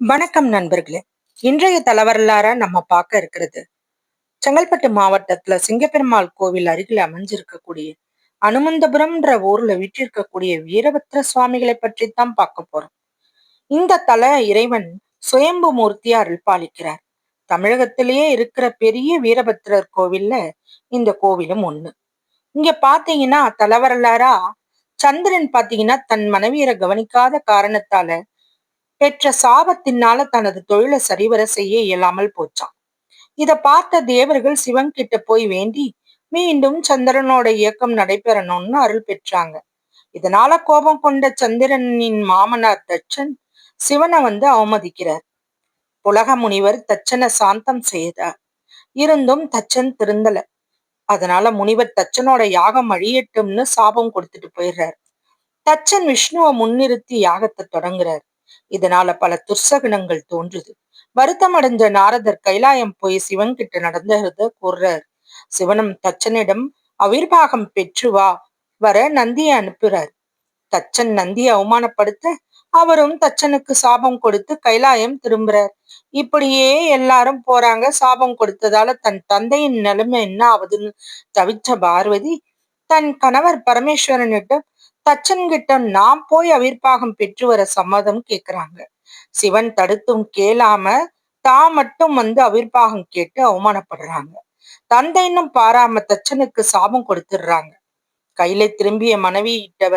வணக்கம் நண்பர்களே. இன்றைய தலவரலாற நம்ம பார்க்க இருக்கிறது செங்கல்பட்டு மாவட்டத்துல சிங்கப்பெருமாள் கோவில் அருகில் அமைஞ்சிருக்கக்கூடிய அனுமந்தபுரம்ன்ற ஊர்ல வீற்றிருக்கக்கூடிய வீரபத்ர சுவாமிகளை பற்றித்தான் பார்க்க போறோம். இந்த தல இறைவன் சுயம்பு மூர்த்தியா அருள் பாலிக்கிறார். தமிழகத்திலேயே இருக்கிற பெரிய வீரபத்ரர் கோவில்ல இந்த கோவிலும் ஒண்ணு. இங்க பாத்தீங்கன்னா தலவரலாறா சந்திரன் பாத்தீங்கன்னா தன் மனைவியரை கவனிக்காத காரணத்தால பெற்ற சாபத்தினால தனது தொழிலை சரிவர செய்ய இயலாமல் போச்சான். இத பார்த்த தேவர்கள் சிவன் கிட்ட போய் வேண்டி மீண்டும் சந்திரனோட இயக்கம் நடைபெறணும்னு அருள் பெற்றாங்க. இதனால கோபம் கொண்ட சந்திரனின் மாமனார் தட்சன் சிவனை அவமதிக்கிறார். புலக முனிவர் தச்சனை சாந்தம் செய்தார். இருந்தும் தச்சன் திருந்தல. அதனால முனிவர் தச்சனோட யாகம் அழியட்டும்னு சாபம் கொடுத்துட்டு போயிடுறார். தச்சன் விஷ்ணுவை முன்னிறுத்தி யாகத்தை தொடங்குறார். இதனால பல துர்சகுணங்கள் தோன்றுது. வருத்தம் அடைஞ்ச நாரதர் கைலாயம் போய் சிவன் கிட்ட நடந்தத கூறுறார். சிவனும் தச்சனிடம் அவிர்வாகம் பெற்று வர நந்தியை அனுப்புறார். தச்சன் நந்தியை அவமானப்படுத்த அவரும் தச்சனுக்கு சாபம் கொடுத்து கைலாயம் திரும்புறார். இப்படியே எல்லாரும் போறாங்க. சாபம் கொடுத்ததால தன் தந்தையின் நிலைமை என்ன ஆகுதுன்னு தவிச்ச பார்வதி தன் கணவர் பரமேஸ்வரனிடம் தச்சன் கிட்ட நாம் போய் அவிர்வாகம் பெற்று வர சம்மதம் கேக்குறாங்க. சிவன் தடுத்தும் கேளாம தான் மட்டும் அவிர்வாகம் கேட்டு அவமானப்படுறாங்க. தந்தைன்னும் பாராம தச்சனுக்கு சாபம் கொடுத்துடுறாங்க. கையில திரும்பிய மனைவியிட்ட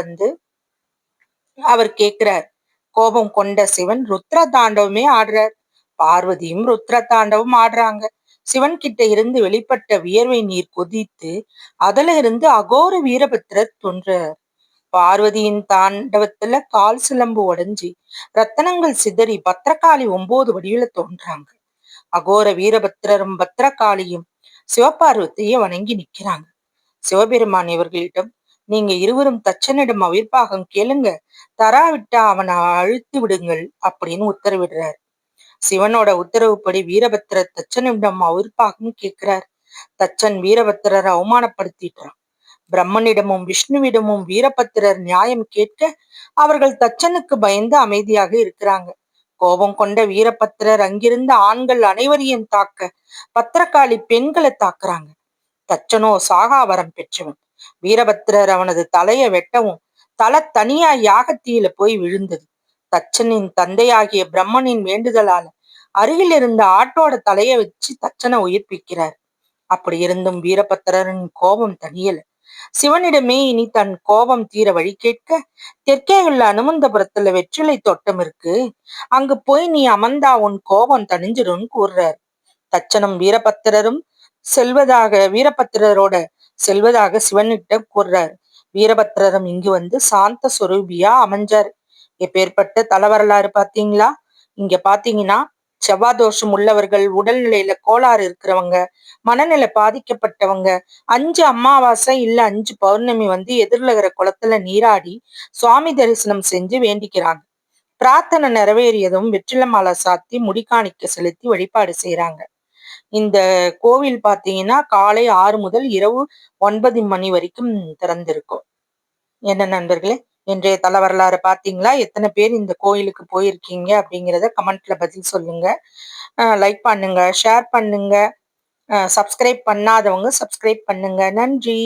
அவர் கேக்குறார். கோபம் கொண்ட சிவன் ருத்ர தாண்டவமே ஆடுறார். பார்வதியும் ருத்ர தாண்டவம் ஆடுறாங்க. சிவன் கிட்ட இருந்து வெளிப்பட்ட வியர்வை நீர் கொதித்து அதுல இருந்து அகோர வீரபத்ரர் தோன்றார். பார்வதியின் தாண்டவத்துல கால் சிலம்பு உடைஞ்சி ரத்தனங்கள் சிதறி பத்திரகாளி 9 வடிவில தோன்றாங்க. அகோர வீரபத்ரரும் பத்திரகாளியும் சிவபார்வதிய வணங்கி நிக்கிறாங்க. சிவபெருமான் இவர்களிடம் நீங்க இருவரும் தச்சனிடம் அவிர்வாகம் கேளுங்க, தராவிட்டா அவனை அழுத்தி விடுங்கள் அப்படின்னு உத்தரவிடுறார். சிவனோட உத்தரவுப்படி வீரபத்திரர் தச்சனிடம் அவிர்வாகம் கேட்கிறார். தச்சன் வீரபத்திரரை அவமானப்படுத்திட்டான். பிரம்மனிடமும் விஷ்ணுவிடமும் வீரபத்திரர் நியாயம் கேட்க அவர்கள் தச்சனுக்கு பயந்து அமைதியாக இருக்கிறாங்க. கோபம் கொண்ட வீரபத்திரர் அங்கிருந்த ஆண்கள் அனைவரையும் தாக்க பத்திரகாளி பெண்களை தாக்குறாங்க. தச்சனோ சாகாவரம் பெற்றவன். வீரபத்திரர் அவனது தலையை வெட்டவும் தலை தனியா யாகத்தீயில போய் விழுந்தது. தச்சனின் தந்தையாகிய பிரம்மனின் வேண்டுதலால அருகில் இருந்த ஆட்டோட தலையை வச்சு தச்சனை உயிர்ப்பிக்கிறார். அப்படி இருந்தும் வீரபத்திரரின் கோபம் தனியல. சிவனிடமே இனி தன் கோபம் தீர வழி கேட்க தெற்கே உள்ள அனுமந்தபுரத்துல வெற்றிலை தோட்டம் இருக்கு, அங்கு போய் நீ அமர்ந்தா உன் கோபம் தணிஞ்சிடும் கூறுறார். தச்சனும் வீரபத்திரரும் வீரபத்திரரோட செல்வதாக சிவனிட்ட கூறுறார். வீரபத்திரரும் இங்கு சாந்த சொரூபியா அமைஞ்சார். எப்பேற்பட்ட தலவரலாறு பாத்தீங்களா? இங்க பாத்தீங்கன்னா செவ்வாதோஷம் உள்ளவர்கள், உடல்நிலையில கோளாறு இருக்கிறவங்க, மனநிலை பாதிக்கப்பட்டவங்க 5 அமாவாசை இல்ல 5 பௌர்ணமி எதிர்லகிற குளத்துல நீராடி சுவாமி தரிசனம் செஞ்சு வேண்டிக்கிறாங்க. பிரார்த்தனை நிறைவேறியதும் வெற்றிலை மாலை சாத்தி முடிக்காணிக்க செலுத்தி வழிபாடு செய்யறாங்க. இந்த கோவில் பாத்தீங்கன்னா காலை 6 முதல் இரவு 9 மணி வரைக்கும் திறந்திருக்கும். என்ன நண்பர்களே, இன்றைய தல வரலாறு பாத்தீங்களா? எத்தனை பேர் இந்த கோயிலுக்கு போயிருக்கீங்க அப்படிங்கிறத கமெண்ட்ல பதில் சொல்லுங்க. லைக் பண்ணுங்க, ஷேர் பண்ணுங்க, சப்ஸ்கிரைப் பண்ணாதவங்க சப்ஸ்கிரைப் பண்ணுங்க. நன்றி.